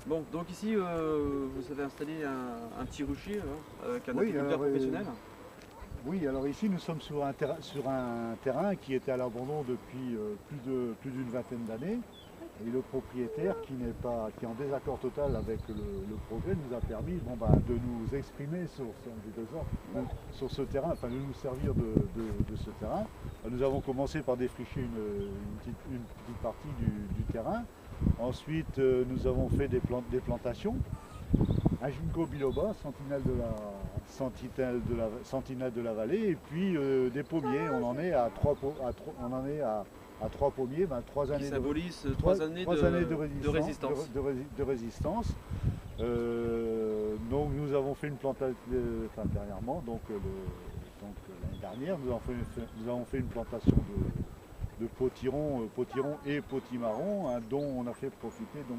Bon, donc ici, vous avez installé un petit rucher avec un Oui, apiculteur professionnel. oui, alors ici nous sommes sur un terrain qui était à l'abandon depuis plus d'une vingtaine d'années. Et le propriétaire qui est en désaccord total avec le projet nous a permis de nous exprimer sur ce terrain, enfin de nous servir de ce terrain. Nous avons commencé par défricher une petite partie du terrain. Ensuite, nous avons fait des plantations. Un ginkgo biloba, sentinelle de la vallée, et puis des pommiers. On en est à trois pommiers, 3 années, Qui symbolise années de résistance. de résistance. Donc nous avons fait une plantation, dernièrement, l'année dernière, nous avons fait une plantation de potirons et potimarrons, hein, dont on a fait profiter donc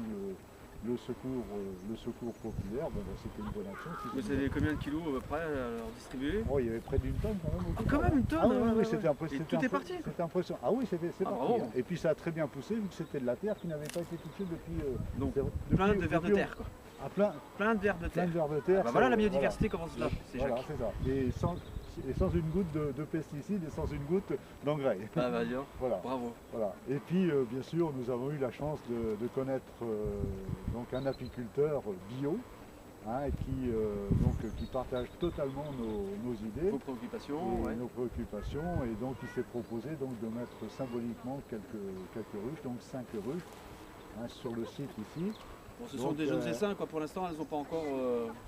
le secours populaire. C'était une bonne action. Vous avez combien de kilos à peu près à leur distribuer? Oh, il y avait près d'une tonne quand même. Ah, quand même une tonne. Ah oui, ouais, oui, ouais. c'était impressionnant. Et tout est parti. C'était impressionnant. Ah oui, c'est parti. bravo. Hein. Et puis ça a très bien poussé vu que c'était de la terre qui n'avait pas été touchée depuis. Donc plein de vers de terre quoi. Ah, Plein de vers de plein terre. de vers de terre. Ah, bah voilà la biodiversité commence là. C'est Voilà, Jacques. c'est ça. Et sans une goutte de pesticides et sans une goutte d'engrais. Ah bah dire. Voilà. Bravo. Voilà. Et puis bien sûr nous avons eu la chance de connaître donc un apiculteur bio, hein, qui partage totalement nos idées. Vos préoccupations. Et Ouais. nos préoccupations, et donc il s'est proposé donc de mettre symboliquement quelques ruches, donc 5 ruches, hein, sur le site ici. Bon, ce sont des jeunes essaims quoi. Pour l'instant, elles n'ont pas encore.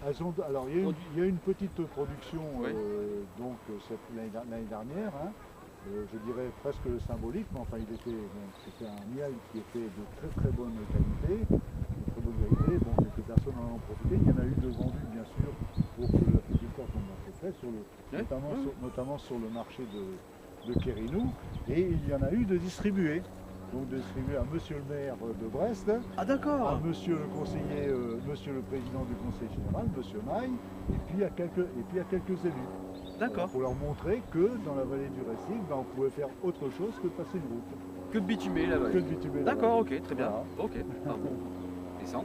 Alors il y a une petite production Oui. l'année dernière, hein, je dirais presque symbolique, mais enfin c'était un miel qui était de très bonne qualité, bon, quelques personnes en ont profité. Il y en a eu de vendus bien sûr pour que l'apiculteur tombe assez près, notamment sur le marché de Kérinou, et il y en a eu de distribués. Donc de distribuer à monsieur le maire de Brest, Ah d'accord. à monsieur le conseiller, monsieur le président du conseil général, monsieur Maille, et puis à quelques élus. D'accord. Pour leur montrer que dans la vallée du Racing, on pouvait faire autre chose que de passer une route. Que de bitumer là-bas. Que de bitumer la D'accord, vallée. ok, très bien. Voilà. Ok. Ah bon. Descends.